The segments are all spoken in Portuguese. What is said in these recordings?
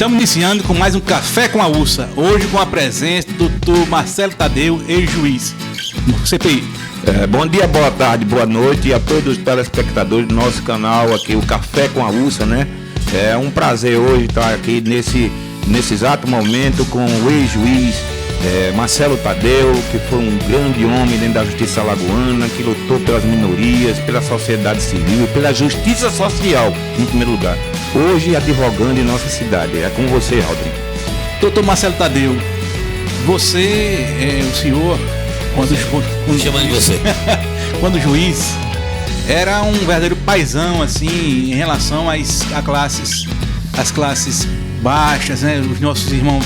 Estamos iniciando com mais um Café com a Ursa. Hoje com a presença do Dr. Marcelo Tadeu, ex-juiz. CPI. Bom dia, boa tarde, boa noite a todos os telespectadores do nosso canal aqui, o Café com a Ursa, né? É um prazer hoje estar aqui nesse exato momento com o ex-juiz Marcelo Tadeu, que foi um grande homem dentro da justiça alagoana, que lutou pelas minorias, pela sociedade civil, pela justiça social, em primeiro lugar. Hoje advogando em nossa cidade. É com você, Rodrigo. Doutor Marcelo Tadeu, você, o senhor, quando chamando de você, quando juiz, era um verdadeiro paizão assim em relação às classes baixas, né? Os nossos irmãos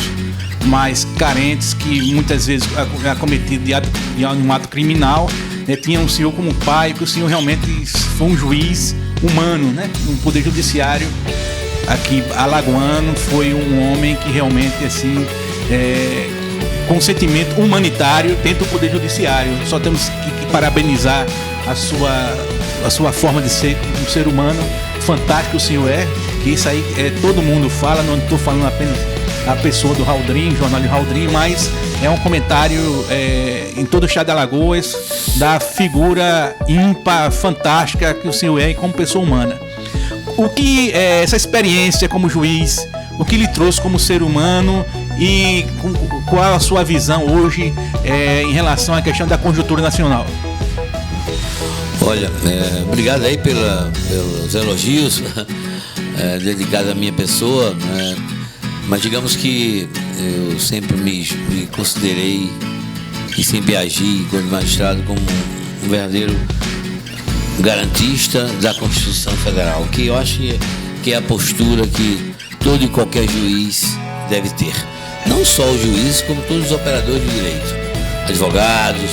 mais carentes, que muitas vezes é cometido de um ato criminal, né? Tinha o senhor como pai, que o senhor realmente foi um juiz humano, né? No Poder Judiciário aqui alagoano, foi um homem que realmente assim com sentimento humanitário dentro do Poder Judiciário. Só temos que parabenizar a sua forma de ser um ser humano fantástico. O senhor que isso aí todo mundo fala, não estou falando apenas a pessoa do Raudrim, jornalista Raudrim, mas é um comentário em todo o estado de Alagoas da figura ímpar, fantástica que o senhor é como pessoa humana. O que essa experiência como juiz, o que lhe trouxe como ser humano e qual a sua visão hoje em relação à questão da conjuntura nacional? Olha, obrigado aí pelos elogios dedicados à minha pessoa, mas digamos que eu sempre me considerei e sempre agi, quando magistrado, como um verdadeiro garantista da Constituição Federal, que eu acho que é a postura que todo e qualquer juiz deve ter. Não só os juízes, como todos os operadores de direito, advogados,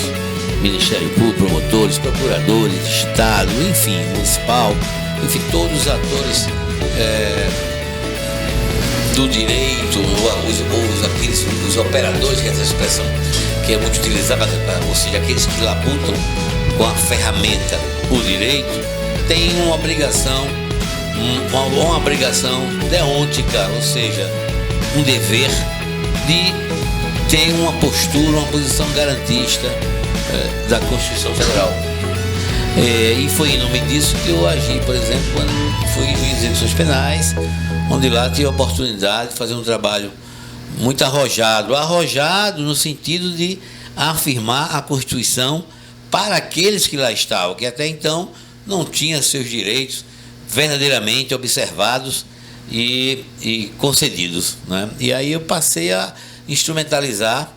Ministério Público, promotores, procuradores de Estado, enfim, municipal, enfim, todos os atores do direito, os operadores, que é essa expressão que é muito utilizada, ou seja, aqueles que labutam com a ferramenta, o direito, tem uma obrigação deontica, ou seja, um dever de ter uma postura, uma posição garantista da Constituição Federal. E foi em nome disso que eu agi, por exemplo, quando fui juiz de execuções penais, onde lá tive a oportunidade de fazer um trabalho muito arrojado no sentido de afirmar a Constituição para aqueles que lá estavam, que até então não tinham seus direitos verdadeiramente observados e concedidos, né? E aí eu passei a instrumentalizar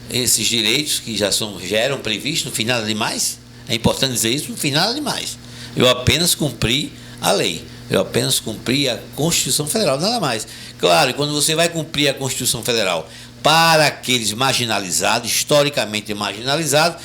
esses direitos que já eram previstos, não fiz nada demais, é importante dizer isso, não fiz nada demais. Eu apenas cumpri a lei, eu apenas cumpri a Constituição Federal, nada mais. Claro, quando você vai cumprir a Constituição Federal para aqueles marginalizados, historicamente marginalizados,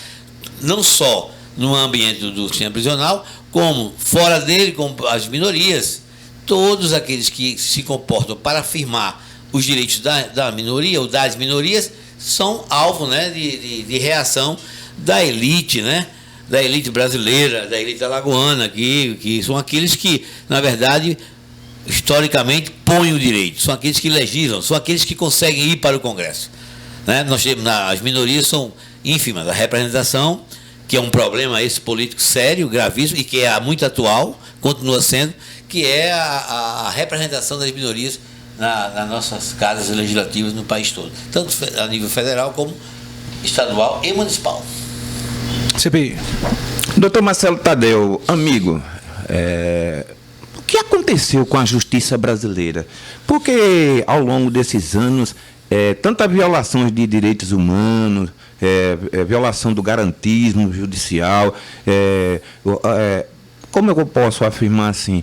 não só no ambiente do sistema prisional, como fora dele, como as minorias, todos aqueles que se comportam para afirmar os direitos da minoria ou das minorias são alvo, né, de reação da elite, né, da elite brasileira, da elite alagoana, que são aqueles que, na verdade, historicamente põem o direito, são aqueles que legislam, são aqueles que conseguem ir para o Congresso, né? Nós temos, as minorias são ínfimas, a representação, que é um problema esse político sério, gravíssimo, e que é muito atual, continua sendo, que é a representação das minorias nas nossas casas legislativas no país todo, tanto a nível federal como estadual e municipal. CPI. Doutor Marcelo Tadeu, amigo, o que aconteceu com a justiça brasileira? Porque ao longo desses anos, tanta violações de direitos humanos, violação do garantismo judicial, como eu posso afirmar assim,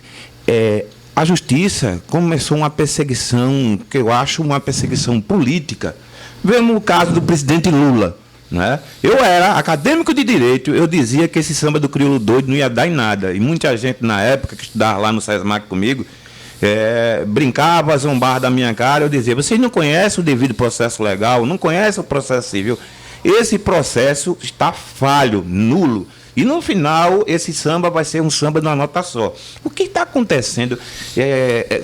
a justiça começou uma perseguição, que eu acho uma perseguição política. Vemos o caso do presidente Lula, né? Eu era acadêmico de direito, eu dizia que esse samba do crioulo doido não ia dar em nada. E muita gente na época que estudava lá no SESMAC comigo, brincava, zombava da minha cara. Eu dizia, vocês não conhecem o devido processo legal, não conhecem o processo civil. Esse processo está falho, nulo. E no final, esse samba vai ser um samba de uma nota só. O que está acontecendo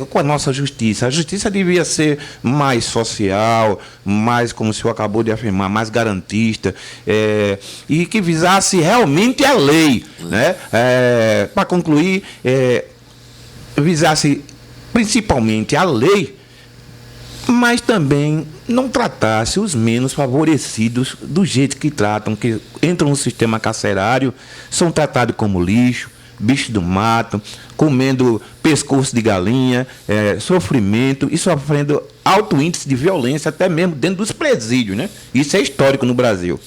com a nossa justiça? A justiça devia ser mais social, mais, como o senhor acabou de afirmar, mais garantista, e que visasse realmente a lei. Né? Para concluir, visasse principalmente a lei, mas também não tratasse os menos favorecidos do jeito que tratam, que entram no sistema carcerário, são tratados como lixo, bicho do mato, comendo pescoço de galinha, sofrimento e sofrendo alto índice de violência, até mesmo dentro dos presídios, né? Isso é histórico no Brasil.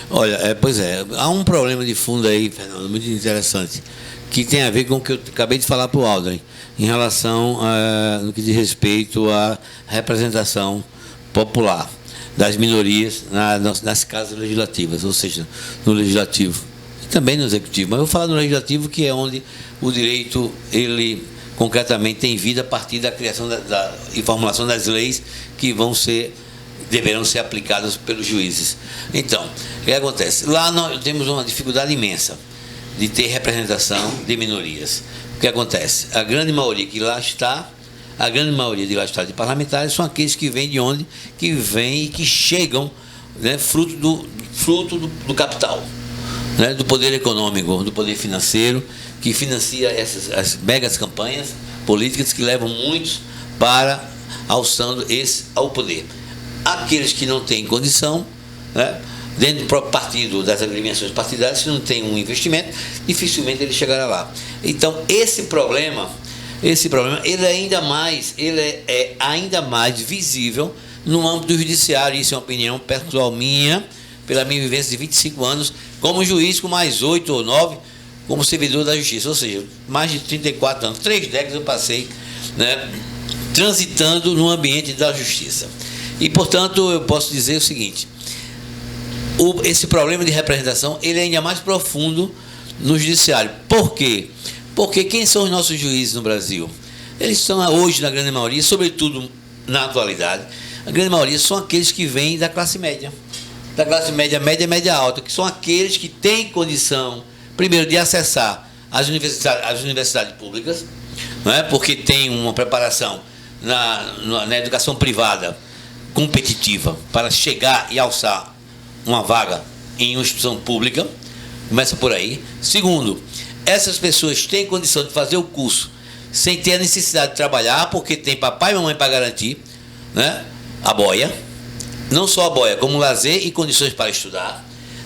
Olha, pois é, há um problema de fundo aí, Fernando, muito interessante, que tem a ver com o que eu acabei de falar para o Aldrin, em relação no que diz respeito à representação popular das minorias nas casas legislativas, ou seja, no legislativo e também no executivo. Mas eu vou falar no legislativo, que é onde o direito, ele concretamente tem vida a partir da criação e formulação das leis que deverão ser aplicadas pelos juízes. Então, o que acontece? Lá nós temos uma dificuldade imensa de ter representação de minorias. O que acontece? A grande maioria que lá está, de parlamentares, são aqueles que vêm de onde? Que vêm e que chegam, né, fruto do capital, né, do poder econômico, do poder financeiro, que financia as megas campanhas políticas que levam muitos alçando ao poder. Aqueles que não têm condição, né, dentro do próprio partido, das agremiações partidárias, se não tem um investimento, dificilmente ele chegará lá. Então, esse problema ele é ainda mais visível no âmbito judiciário. Isso é uma opinião pessoal minha, pela minha vivência de 25 anos, como juiz, com mais 8 ou 9 como servidor da justiça. Ou seja, mais de 34 anos, 3 décadas eu passei, né, transitando no ambiente da justiça. E, portanto, eu posso dizer o seguinte: esse problema de representação, ele é ainda mais profundo no judiciário. Por quê? Porque quem são os nossos juízes no Brasil? Eles são hoje, na grande maioria, sobretudo na atualidade, a grande maioria são aqueles que vêm da classe média, média e média alta, que são aqueles que têm condição, primeiro, de acessar as universidades públicas, não é? Porque tem uma preparação na educação privada competitiva para chegar e alçar uma vaga em uma instituição pública. Começa por aí. Segundo, essas pessoas têm condição de fazer o curso sem ter a necessidade de trabalhar, porque tem papai e mamãe para garantir, né, a boia, não só a boia, como lazer e condições para estudar.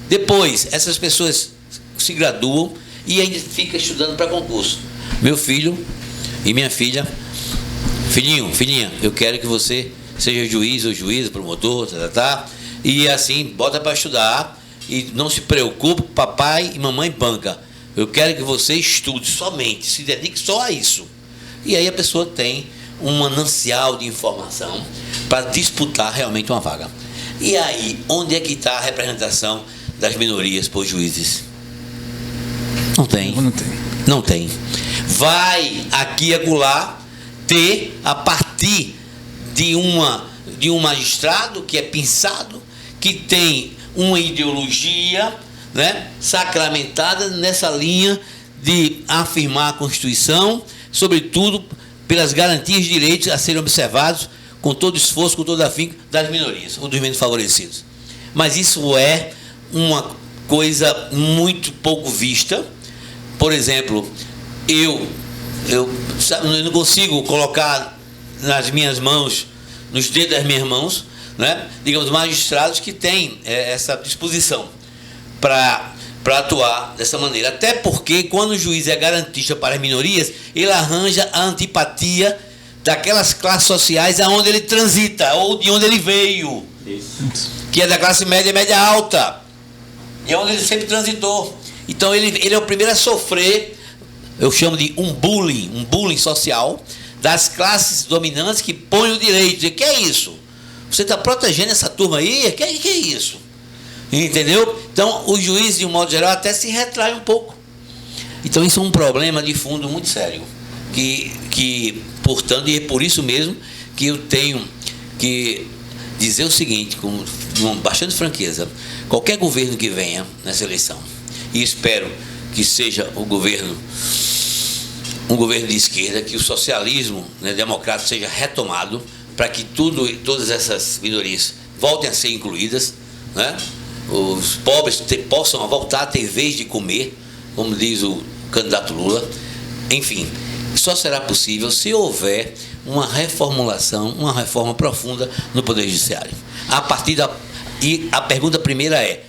Depois, essas pessoas se graduam e ainda ficam estudando para concurso. Meu filho e minha filha, filhinha, eu quero que você seja juiz ou juíza, promotor, e assim, bota para estudar e não se preocupe, papai e mamãe banca. Eu quero que você estude somente, se dedique só a isso. E aí a pessoa tem um manancial de informação para disputar realmente uma vaga. E aí, onde é que está a representação das minorias por juízes? Não tem. Vai aqui e acolá ter, a partir de um magistrado que é pensado, que tem uma ideologia, né, sacramentada nessa linha de afirmar a Constituição, sobretudo pelas garantias de direitos a serem observados com todo esforço, com todo afinco das minorias, ou dos menos favorecidos. Mas isso é uma coisa muito pouco vista. Por exemplo, eu não consigo colocar nas minhas mãos, nos dedos das minhas mãos, né, digamos, magistrados que têm essa disposição para atuar dessa maneira. Até porque, quando o juiz é garantista para as minorias, ele arranja a antipatia daquelas classes sociais aonde ele transita, ou de onde ele veio. Isso. Que é da classe média e média alta. E é onde ele sempre transitou. Então, ele é o primeiro a sofrer, eu chamo de um bullying social, das classes dominantes que põem o direito. E que é isso? Você está protegendo essa turma aí? Que é isso? Entendeu? Então, o juiz, de um modo geral, até se retrai um pouco. Então, isso é um problema de fundo muito sério. Que portanto, e é por isso mesmo que eu tenho que dizer o seguinte, com bastante franqueza: qualquer governo que venha nessa eleição, e espero que seja um governo de esquerda, que o socialismo, né, democrático seja retomado, para que todas essas minorias voltem a ser incluídas, né? Os pobres possam voltar a ter vez de comer, como diz o candidato Lula. Enfim, só será possível se houver uma reformulação, uma reforma profunda no Poder Judiciário. E a pergunta primeira é: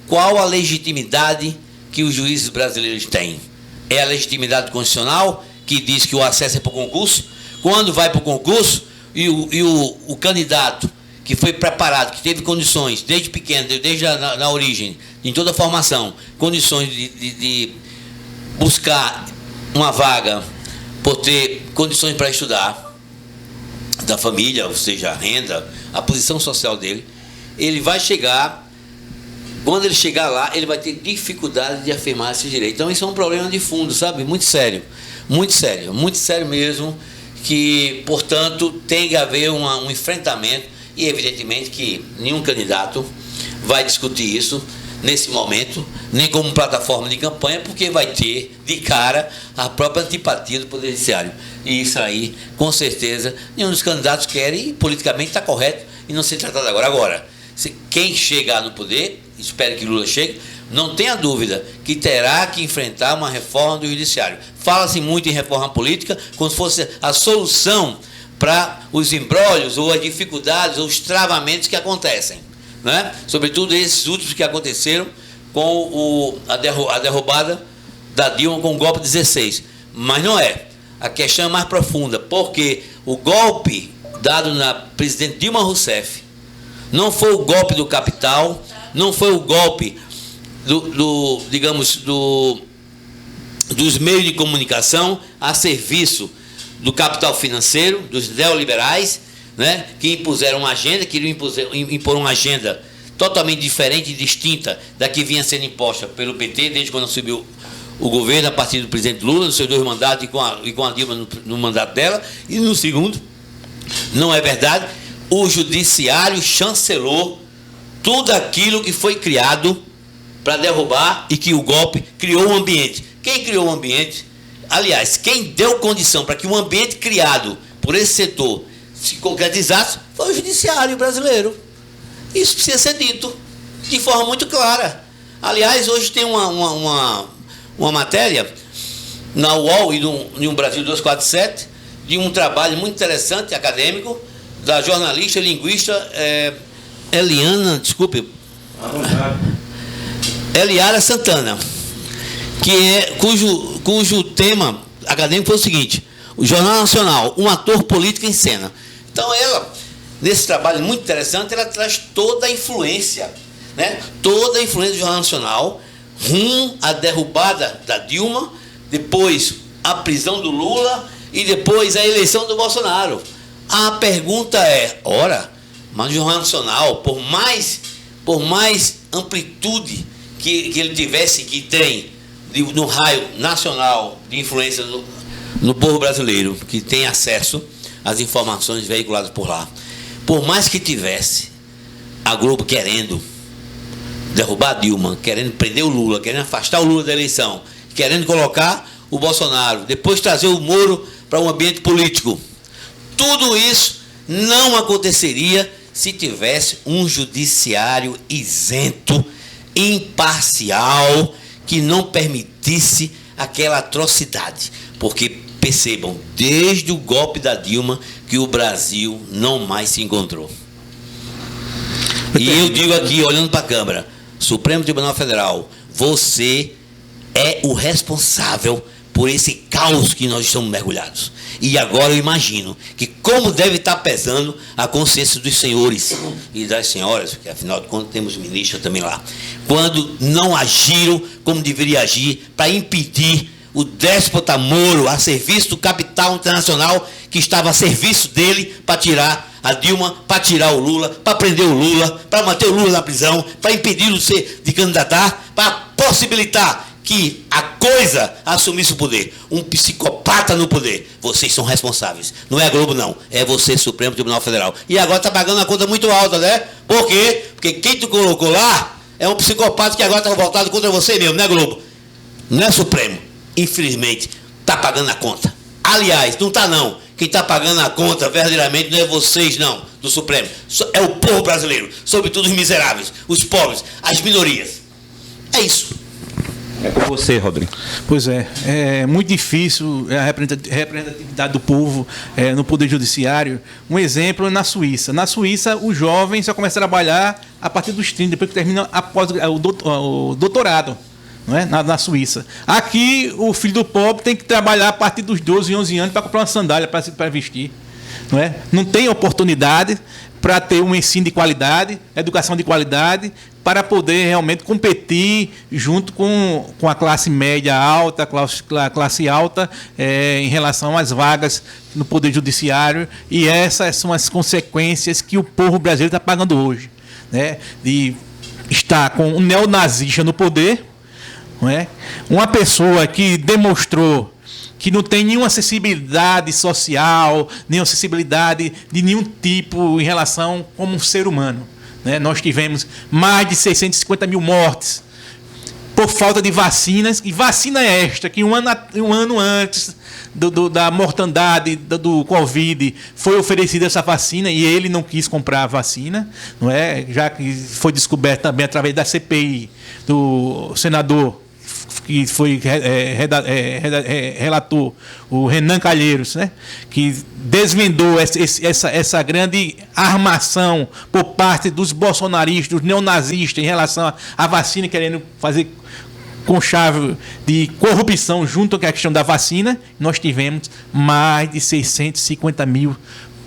qual a legitimidade que os juízes brasileiros têm? É a legitimidade constitucional, que diz que o acesso é por concurso? Quando vai para o concurso e o candidato que foi preparado, que teve condições, desde pequeno, desde na origem, em toda a formação, condições de buscar uma vaga, por ter condições para estudar, da família, ou seja, a renda, a posição social dele, ele vai chegar, quando ele chegar lá, ele vai ter dificuldade de afirmar esse direito. Então, isso é um problema de fundo, sabe? Muito sério mesmo, que, portanto, tem que haver um enfrentamento, e evidentemente que nenhum candidato vai discutir isso nesse momento, nem como plataforma de campanha, porque vai ter de cara a própria antipatia do Poder Judiciário. E isso aí, com certeza, nenhum dos candidatos quer, e politicamente está correto e não ser tratado agora. Agora, quem chegar no poder, espero que Lula chegue, não tenha dúvida que terá que enfrentar uma reforma do Judiciário. Fala-se muito em reforma política, como se fosse a solução para os embrólios ou as dificuldades ou os travamentos que acontecem, né? Sobretudo esses últimos que aconteceram com a derrubada da Dilma com o golpe 16. Mas não é. A questão é mais profunda, porque o golpe dado na presidente Dilma Rousseff não foi o golpe do capital, não foi o golpe dos meios de comunicação a serviço do capital financeiro, dos neoliberais, né, que impuseram uma agenda, queriam impor uma agenda totalmente diferente e distinta da que vinha sendo imposta pelo PT desde quando subiu o governo, a partir do presidente Lula, nos seus 2 mandatos, e com a Dilma no mandato dela. E no segundo, não é verdade, o Judiciário chancelou tudo aquilo que foi criado para derrubar, e que o golpe criou um ambiente. Quem criou o ambiente? Aliás, quem deu condição para que o ambiente criado por esse setor se concretizasse foi o Judiciário brasileiro. Isso precisa ser dito de forma muito clara. Aliás, hoje tem uma matéria na UOL e no Brasil 247 de um trabalho muito interessante, acadêmico, da jornalista e linguista Eliara Santana, cujo tema acadêmico foi o seguinte: o Jornal Nacional, um ator político em cena. Então ela, nesse trabalho muito interessante, ela traz toda a influência, né? Toda a influência do Jornal Nacional rumo à derrubada da Dilma, depois a prisão do Lula e depois a eleição do Bolsonaro. A pergunta é: ora, mas o Jornal Nacional, por mais amplitude que ele tivesse, que tem no raio nacional de influência no povo brasileiro, que tem acesso às informações veiculadas por lá, por mais que tivesse a Globo querendo derrubar a Dilma, querendo prender o Lula, querendo afastar o Lula da eleição, querendo colocar o Bolsonaro, depois trazer o Moro para um ambiente político, tudo isso não aconteceria se tivesse um judiciário isento, imparcial, que não permitisse aquela atrocidade. Porque, percebam, desde o golpe da Dilma, que o Brasil não mais se encontrou. E eu digo aqui, olhando para a Câmara, Supremo Tribunal Federal, você é o responsável por esse caos que nós estamos mergulhados. E agora eu imagino que como deve estar pesando a consciência dos senhores e das senhoras, porque afinal de contas temos ministros também lá, quando não agiram como deveria agir para impedir o déspota Moro a serviço do capital internacional que estava a serviço dele para tirar a Dilma, para tirar o Lula, para prender o Lula, para manter o Lula na prisão, para impedi-lo de candidatar, para possibilitar que a coisa assumisse o poder. Um psicopata no poder. Vocês são responsáveis. Não é a Globo, não. É você, Supremo Tribunal Federal. E agora está pagando uma conta muito alta, né? Por quê? Porque quem tu colocou lá É um psicopata que agora está voltado contra você mesmo, né, Globo? Não é Supremo. Infelizmente, está pagando a conta. Aliás, não está não. Quem está pagando a conta verdadeiramente não é vocês, não, do Supremo. É o povo brasileiro. Sobretudo os miseráveis, os pobres, as minorias. É isso. É com você, Rodrigo. Pois é muito difícil a representatividade do povo no Poder Judiciário. Um exemplo é na Suíça. Na Suíça, os jovens só começam a trabalhar a partir dos 30, depois que terminam o doutorado, não é? na Suíça. Aqui, o filho do pobre tem que trabalhar a partir dos 12, 11 anos para comprar uma sandália para vestir. Não é? Não tem oportunidade para ter um ensino de qualidade, educação de qualidade, para poder realmente competir junto com a classe média alta, a classe alta, em relação às vagas no Poder Judiciário. E essas são as consequências que o povo brasileiro está pagando hoje, né? De estar com um neonazista no poder, não é? Uma pessoa que demonstrou que não tem nenhuma acessibilidade social, nenhuma acessibilidade de nenhum tipo em relação como um ser humano. Né? Nós tivemos mais de 650 mil mortes por falta de vacinas, e vacina esta, que um ano antes da mortandade do Covid foi oferecida essa vacina e ele não quis comprar a vacina, não é? Já que foi descoberto também através da CPI do senador que foi relator, o Renan Calheiros, né? Que desvendou essa grande armação por parte dos bolsonaristas, dos neonazistas, em relação à vacina, querendo fazer com chave de corrupção junto com a questão da vacina. Nós tivemos mais de 650 mil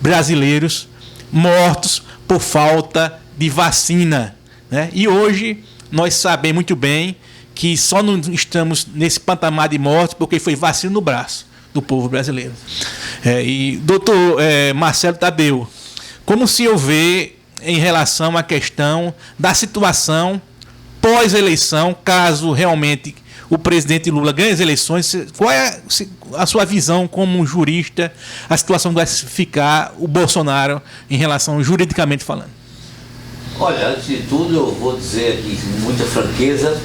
brasileiros mortos por falta de vacina, né? E hoje nós sabemos muito bem que só não estamos nesse patamar de morte porque foi vacina no braço do povo brasileiro. E doutor Marcelo Tadeu, como o senhor vê em relação à questão da situação pós-eleição, caso realmente o presidente Lula ganhe as eleições, qual é a sua visão como jurista, a situação que vai ficar o Bolsonaro em relação, juridicamente falando? Olha, antes de tudo, eu vou dizer aqui com muita franqueza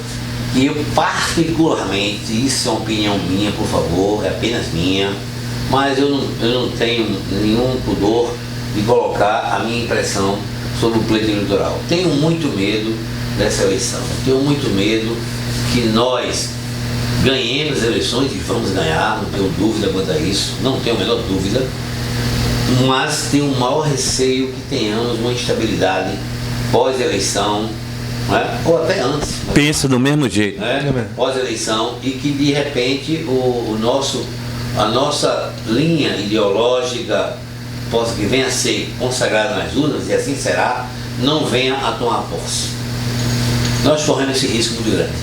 que eu particularmente, isso é uma opinião minha, por favor, é apenas minha, mas eu não tenho nenhum pudor de colocar a minha impressão sobre o pleito eleitoral. Tenho muito medo dessa eleição, tenho muito medo que nós ganhemos as eleições, e vamos ganhar, não tenho dúvida quanto a isso, não tenho a menor dúvida, mas tenho o maior receio que tenhamos uma instabilidade pós-eleição, né? Ou até antes. Pensa do mesmo jeito. Né? Pós-eleição, e que de repente a nossa linha ideológica, que venha a ser consagrada nas urnas, e assim será, não venha a tomar posse. Nós corremos esse risco muito grande.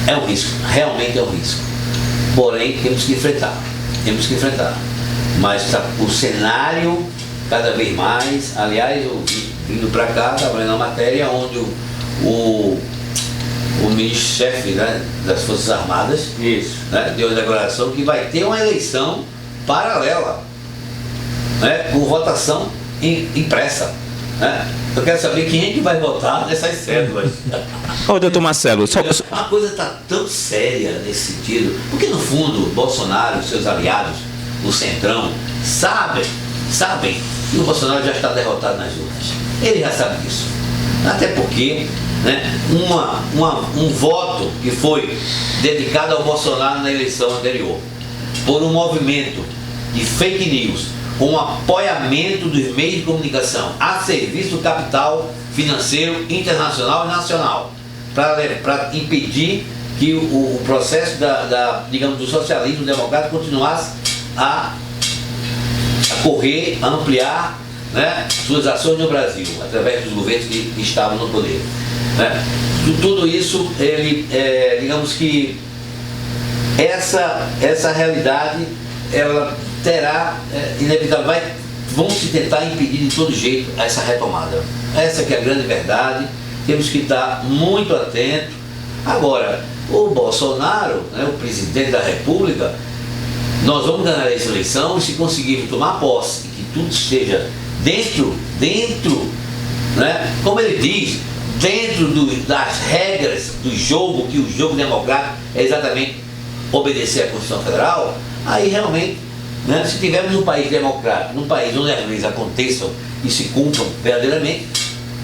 É um risco, realmente é um risco. Porém, temos que enfrentar. Mas o cenário, cada vez mais, aliás, eu vindo para cá, estava lendo uma matéria onde o ministro-chefe, né, das Forças Armadas, né, deu a declaração que vai ter uma eleição paralela, né, com votação impressa. Né? Eu quero saber quem é que vai votar nessas cédulas. Ô, doutor Marcelo, a coisa está tão séria nesse sentido, porque no fundo Bolsonaro e seus aliados, o Centrão, sabem que o Bolsonaro já está derrotado nas urnas. Ele já sabe disso. Até porque, né, um voto que foi dedicado ao Bolsonaro na eleição anterior por um movimento de fake news com apoiamento dos meios de comunicação a serviço do capital financeiro internacional e nacional, para impedir que o processo digamos, do socialismo democrático continuasse a correr, a ampliar, né, suas ações no Brasil, através dos governos que estavam no poder. Né? Tudo isso, digamos que essa realidade, ela terá, inevitável, vão se tentar impedir de todo jeito essa retomada. Essa que é a grande verdade, temos que estar muito atentos. Agora, o Bolsonaro, né, o presidente da República, nós vamos ganhar essa eleição se conseguirmos tomar posse e que tudo esteja dentro, né, como ele diz, dentro das regras do jogo, que o jogo democrático é exatamente obedecer à Constituição Federal, aí realmente, né, se tivermos um país democrático, num país onde as leis aconteçam e se cumpram verdadeiramente,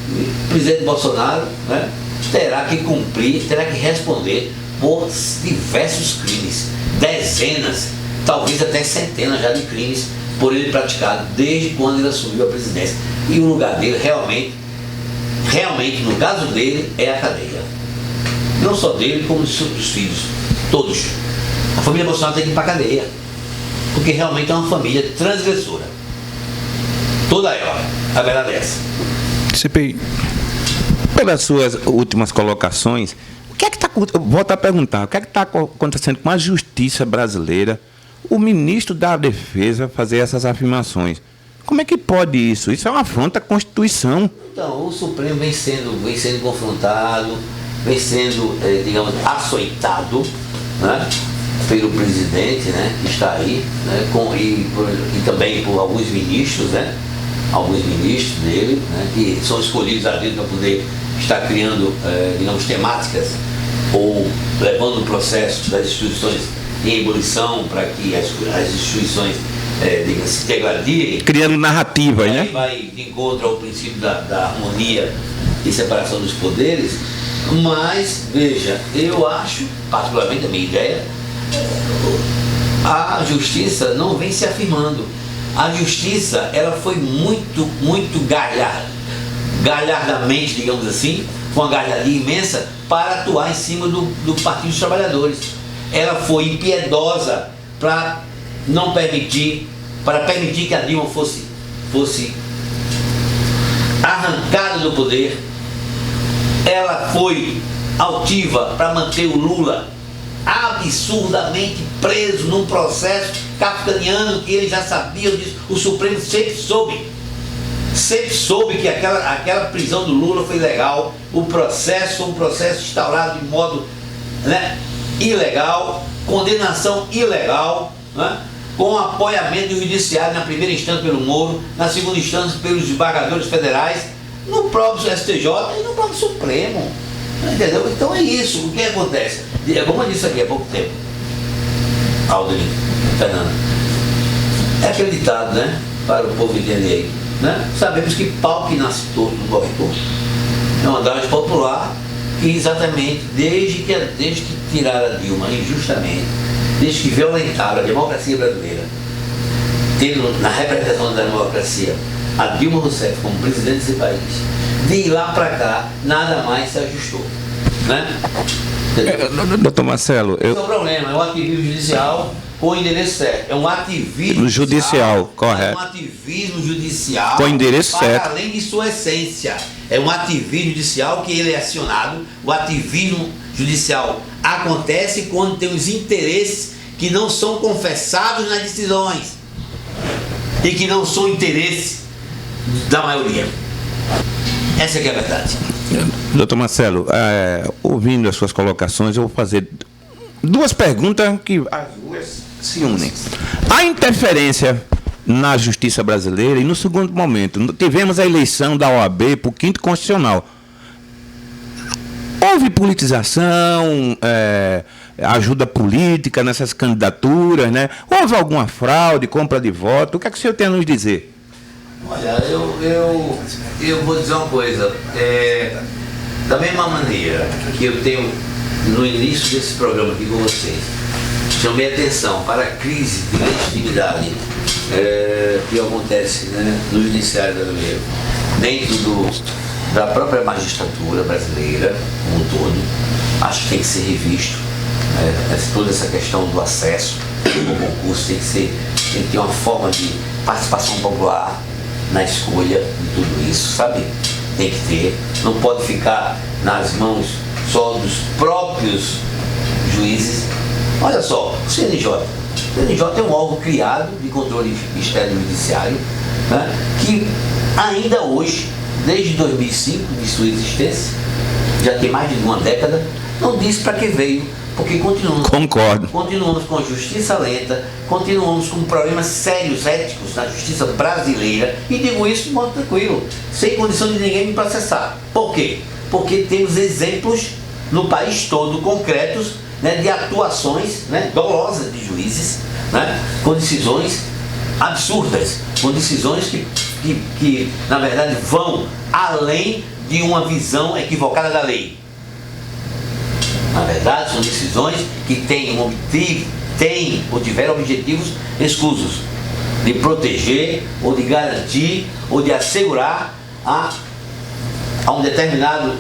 o presidente Bolsonaro, né, terá que cumprir, terá que responder por diversos crimes, dezenas, talvez até centenas já de crimes por ele praticado desde quando ele assumiu a presidência. E o lugar dele realmente, no caso dele, é a cadeia. Não só dele, como dos seus filhos, todos. A família Bolsonaro tem que ir para a cadeia, porque realmente é uma família transgressora. Toda ela, a verdade é essa. CPI. Pelas suas últimas colocações, o que é que está, volto a perguntar, o que é que está acontecendo com a justiça brasileira, o ministro da Defesa fazer essas afirmações? Como é que pode isso? Isso é uma afronta à Constituição. Então, o Supremo vem sendo confrontado, vem sendo, digamos, açoitado, né, pelo presidente, né, que está aí, né, e também por alguns ministros, né, alguns ministros dele, né, que são escolhidos a dedo para poder estar criando, digamos, temáticas ou levando o processo das instituições em ebulição para que as instituições digamos, se degradiem. Criando narrativas, né? Vai de encontro ao princípio da harmonia e separação dos poderes, mas, veja, eu acho, particularmente a minha ideia, a justiça não vem se afirmando. A justiça, ela foi muito galhardamente, digamos assim, com uma galhardia imensa, para atuar em cima do Partido dos Trabalhadores. Ela foi impiedosa para permitir que a Dilma fosse arrancada do poder. Ela foi altiva para manter o Lula absurdamente preso num processo kafkaniano que ele já sabia disso. O Supremo sempre soube que aquela prisão do Lula foi ilegal. O processo foi um processo instaurado de modo, né, ilegal, condenação ilegal, né, com apoiamento do judiciário na primeira instância pelo Moro, na segunda instância pelos desembargadores federais, no próprio STJ e no próprio Supremo. Entendeu? Então é isso. O que acontece? Como eu disse aqui há pouco tempo, Aldrin, Fernando, é acreditado, né? Para o povo entender aí, né? Sabemos que pau que nasce torto não corre torto. É uma adagem popular que exatamente desde que tiraram a Dilma injustamente, desde que violentaram a democracia brasileira, tendo na representação da democracia a Dilma Rousseff como presidente desse país, de lá para cá nada mais se ajustou, né? Doutor Marcelo, Esse é o problema, é um ativismo judicial com o endereço certo. É um ativismo judicial, correto. É um ativismo judicial com o endereço certo. Além de sua essência. É um ativismo judicial que ele é acionado. O ativismo judicial acontece quando tem os interesses que não são confessados nas decisões e que não são interesses da maioria. Essa que é a verdade. Doutor Marcelo, ouvindo as suas colocações, eu vou fazer duas perguntas que as duas se unem. A interferência na justiça brasileira, e no segundo momento, tivemos a eleição da OAB para o 5º Constitucional. Houve politização, ajuda política nessas candidaturas, né? Houve alguma fraude, compra de voto? O que é que o senhor tem a nos dizer? Olha, eu vou dizer uma coisa. Da mesma maneira que eu tenho, no início desse programa aqui com vocês, chamei atenção para a crise de legitimidade que acontece, né, no judiciário brasileiro, dentro da própria magistratura brasileira como um todo. Acho que tem que ser revisto, toda essa questão do acesso ao concurso tem que ter uma forma de participação popular na escolha de tudo isso, sabe? Tem que ter, não pode ficar nas mãos só dos próprios juízes. Olha só, o CNJ é um órgão criado de controle externo judiciário, né, que ainda hoje, desde 2005, de sua existência, já tem mais de uma década, não disse para que veio, porque continuamos com justiça lenta, continuamos com problemas sérios éticos na justiça brasileira, e digo isso de modo tranquilo, sem condição de ninguém me processar. Por quê? porque temos exemplos no país todo concretos, né, de atuações, né, dolosas de juízes, né, com decisões absurdas, com decisões que na verdade vão além de uma visão equivocada da lei. Na verdade, são decisões que têm ou tiveram objetivos escusos de proteger, ou de garantir, ou de assegurar a um determinado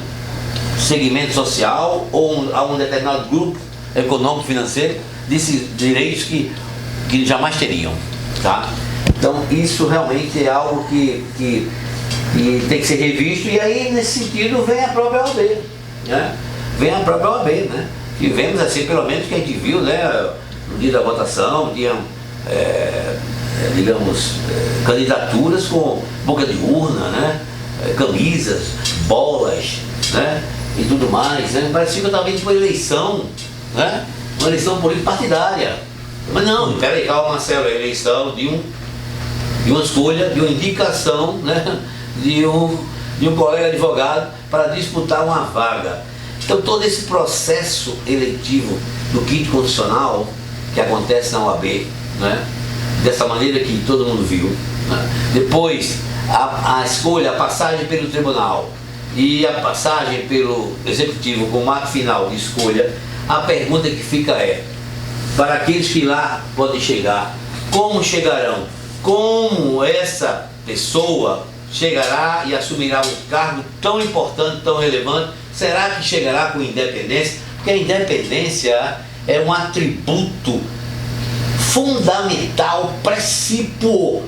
segmento social ou a um determinado grupo econômico, financeiro, desses direitos que jamais teriam, tá? Então isso realmente é algo que tem que ser revisto, e aí nesse sentido vem a própria OAB, né? Vem a própria OAB, né? E vemos assim, pelo menos que a gente viu, né, no dia da votação, tinha digamos, candidaturas com boca de urna, né? Camisas, bolas, né? E tudo mais, né? Parecia que eu estava indo para uma eleição, né? Uma eleição política partidária. Mas não, peraí, calma, Marcelo, é a eleição de uma escolha, de uma indicação, né? de um colega advogado para disputar uma vaga. Então todo esse processo eletivo do quinto constitucional que acontece na OAB, né? Dessa maneira que todo mundo viu, né? Depois a escolha, a passagem pelo tribunal e a passagem pelo executivo com o marco final de escolha, a pergunta que fica é: para aqueles que lá podem chegar, como chegarão? Como essa pessoa chegará e assumirá um cargo tão importante, tão relevante? Será que chegará com independência? Porque a independência é um atributo fundamental, precípio,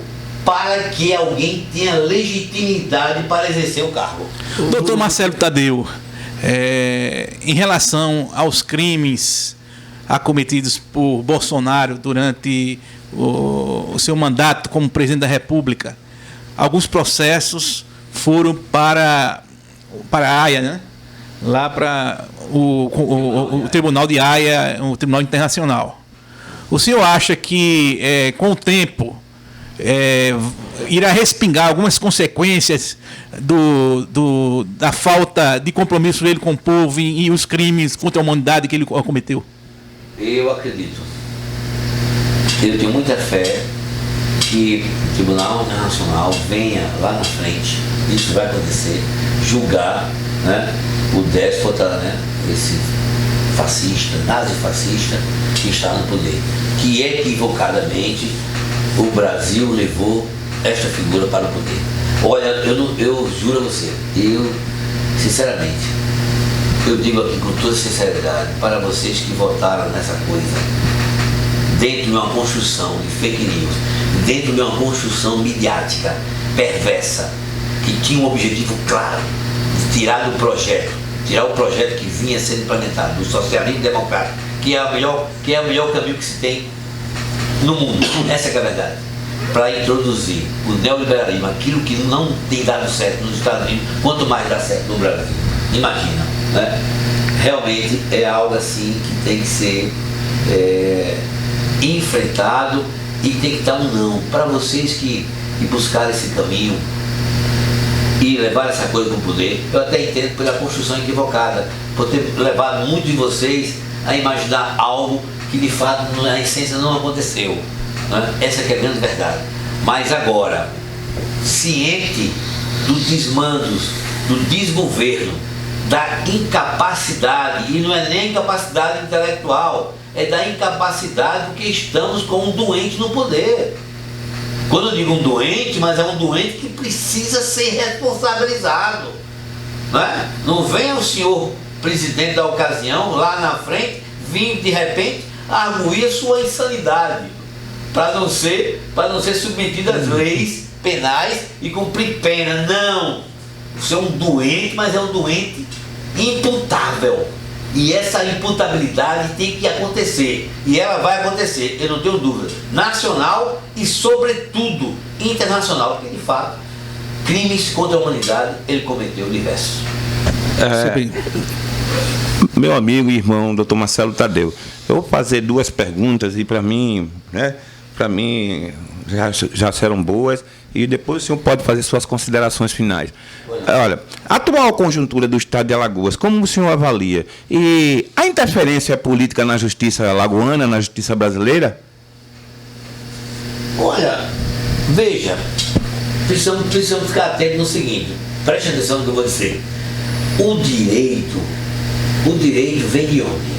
para que alguém tenha legitimidade para exercer o cargo. Doutor Marcelo Tadeu, em relação aos crimes acometidos por Bolsonaro durante o seu mandato como presidente da República, alguns processos foram para a Haia, né? Lá para o Tribunal de Haia, o Tribunal Internacional. O senhor acha que, com o tempo, irá respingar algumas consequências da falta de compromisso dele com o povo e os crimes contra a humanidade que ele cometeu? Eu acredito. Eu tenho muita fé que o Tribunal Internacional venha lá na frente, isso vai acontecer, julgar, né, o déspota, né, esse fascista, nazifascista que está no poder, que equivocadamente o Brasil levou esta figura para o poder. Olha, eu juro a você, sinceramente, eu digo aqui com toda sinceridade para vocês que votaram nessa coisa, dentro de uma construção de fake news, dentro de uma construção midiática perversa, que tinha um objetivo claro de tirar o projeto que vinha sendo implementado, do socialismo democrático, que é o melhor caminho que se tem no mundo. Essa é a verdade. Para introduzir o neoliberalismo, aquilo que não tem dado certo nos Estados Unidos, quanto mais dá certo no Brasil. Imagina, né? Realmente é algo assim que tem que ser enfrentado, e tem que dar um não. Para vocês que buscaram esse caminho e levar essa coisa para o poder, eu até entendo pela construção equivocada, por ter levado muitos de vocês a imaginar algo que de fato na essência não aconteceu, né? Essa que é a grande verdade. Mas agora, ciente dos desmandos, do desgoverno, da incapacidade, e não é nem incapacidade intelectual, é da incapacidade porque estamos com um doente no poder. Quando eu digo um doente, mas é um doente que precisa ser responsabilizado, né? Não venha o senhor presidente da ocasião lá na frente vir de repente arguir sua insanidade para não ser submetido às leis penais e cumprir pena. Não, você é um doente, mas é um doente imputável, e essa imputabilidade tem que acontecer, e ela vai acontecer, eu não tenho dúvida, nacional e sobretudo internacional, porque de fato crimes contra a humanidade ele cometeu diversos. Meu amigo e irmão, Dr. Marcelo Tadeu, eu vou fazer duas perguntas, e para mim, né, para mim, já serão boas. E depois o senhor pode fazer suas considerações finais. Olha, a atual conjuntura do estado de Alagoas, como o senhor avalia? E a interferência política na justiça alagoana, na justiça brasileira? Olha, veja, precisamos ficar atentos no seguinte, preste atenção no que eu vou dizer. O direito vem de onde?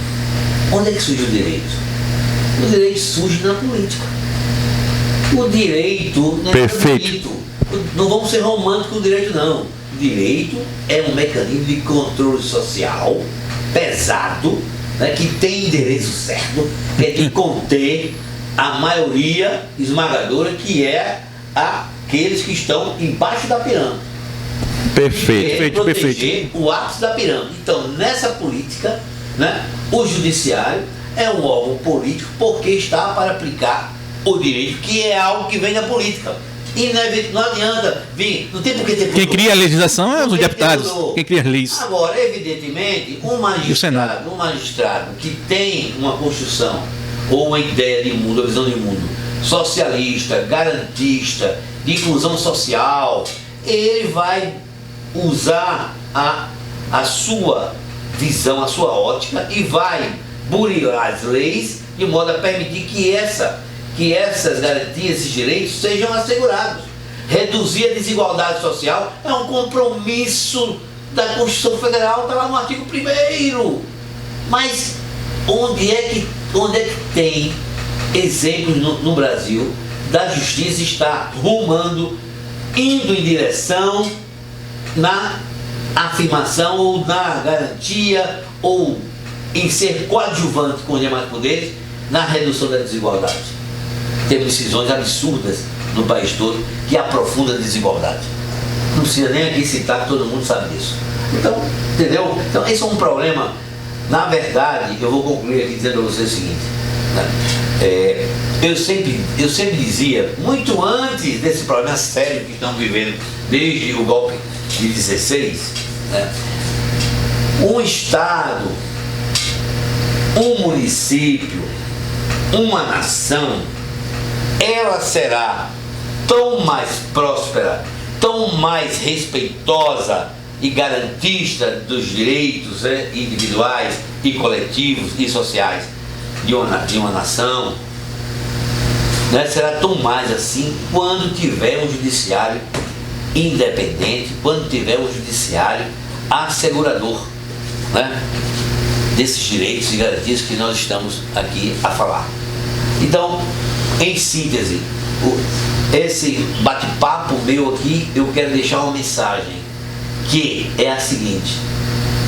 Onde é que surge o direito? O direito surge na política. O direito não é perfeito. Não vamos ser românticos com o direito, não. O direito é um mecanismo de controle social pesado, né, que tem endereço certo, que é de conter a maioria esmagadora, que é aqueles que estão embaixo da pirâmide. Perfeito, proteger o ápice da pirâmide. Então, nessa política, né, o judiciário é um órgão político porque está para aplicar o direito, que é algo que vem da política. E não adianta vir, não tem por que ter... Quem cria a legislação é os deputados, quem cria as leis. Agora, evidentemente, um magistrado que tem uma construção ou uma ideia de mundo, uma visão de mundo socialista, garantista, de inclusão social, ele vai usar a sua visão, a sua ótica, e vai burilar as leis de modo a permitir que essas garantias, esses direitos sejam assegurados. Reduzir a desigualdade social é um compromisso da Constituição Federal, está lá no artigo 1º. Mas onde é que tem exemplos no Brasil da justiça estar rumando, indo em direção na afirmação ou na garantia ou em ser coadjuvante com os demais poderes na redução da desigualdade? Temos decisões absurdas no país todo que aprofundam a desigualdade. Não precisa nem aqui citar, que todo mundo sabe disso. Então, entendeu? Então, esse é um problema. Na verdade, eu vou concluir aqui dizendo a você o seguinte, né? Eu sempre dizia, muito antes desse problema sério que estamos vivendo desde o golpe de 16, né? Um estado, um município, uma nação, ela será tão mais próspera, tão mais respeitosa e garantista dos direitos, né, individuais e coletivos e sociais de uma nação, né, será tão mais assim quando tiver um judiciário independente, quando tiver um judiciário assegurador, né, desses direitos e garantias que nós estamos aqui a falar. Então, em síntese, esse bate-papo meu aqui, eu quero deixar uma mensagem, que é a seguinte: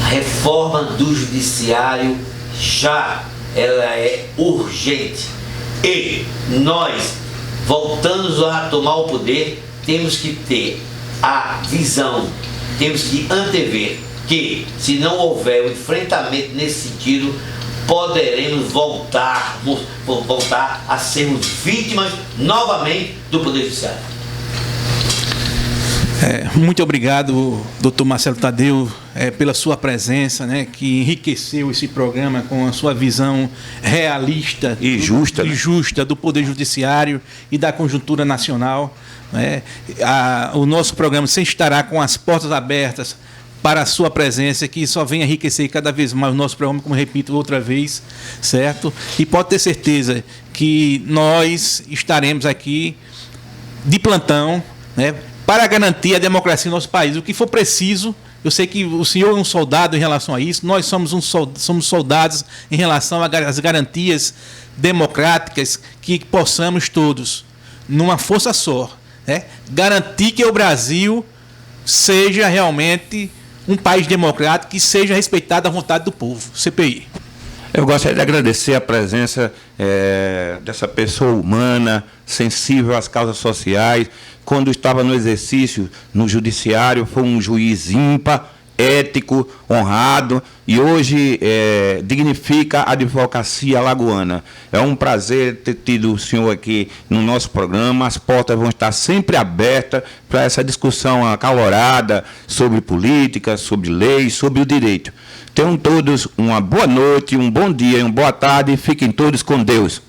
a reforma do judiciário ela é urgente, e nós, voltando a tomar o poder, temos que ter a visão, temos que antever que, se não houver um enfrentamento nesse sentido, poderemos voltar a sermos vítimas novamente do Poder Judiciário. Muito obrigado, doutor Marcelo Tadeu, pela sua presença, né, que enriqueceu esse programa com a sua visão realista e justa do Poder Judiciário e da conjuntura nacional. Né? O nosso programa sempre estará com as portas abertas para a sua presença, que só vem enriquecer cada vez mais o nosso programa, como repito outra vez, certo? E pode ter certeza que nós estaremos aqui de plantão, né, para garantir a democracia no nosso país. O que for preciso, eu sei que o senhor é um soldado em relação a isso, nós somos soldados em relação às garantias democráticas, que possamos todos, numa força só, né, garantir que o Brasil seja realmente um país democrático, que seja respeitada a vontade do povo. CPI. Eu gostaria de agradecer a presença dessa pessoa humana, sensível às causas sociais. Quando estava no exercício no judiciário, foi um juiz ímpar, ético, honrado, e hoje dignifica a advocacia alagoana. É um prazer ter tido o senhor aqui no nosso programa. As portas vão estar sempre abertas para essa discussão acalorada sobre política, sobre leis, sobre o direito. Tenham todos uma boa noite, um bom dia e uma boa tarde. Fiquem todos com Deus.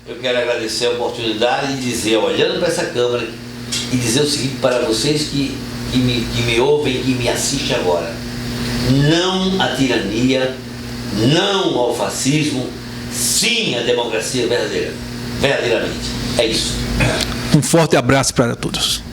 eu quero agradecer a oportunidade de dizer, olhando para essa câmera, e dizer o seguinte para vocês que me ouvem, que me assistem agora: não à tirania, não ao fascismo, sim à democracia verdadeira, verdadeiramente. É isso. Um forte abraço para todos.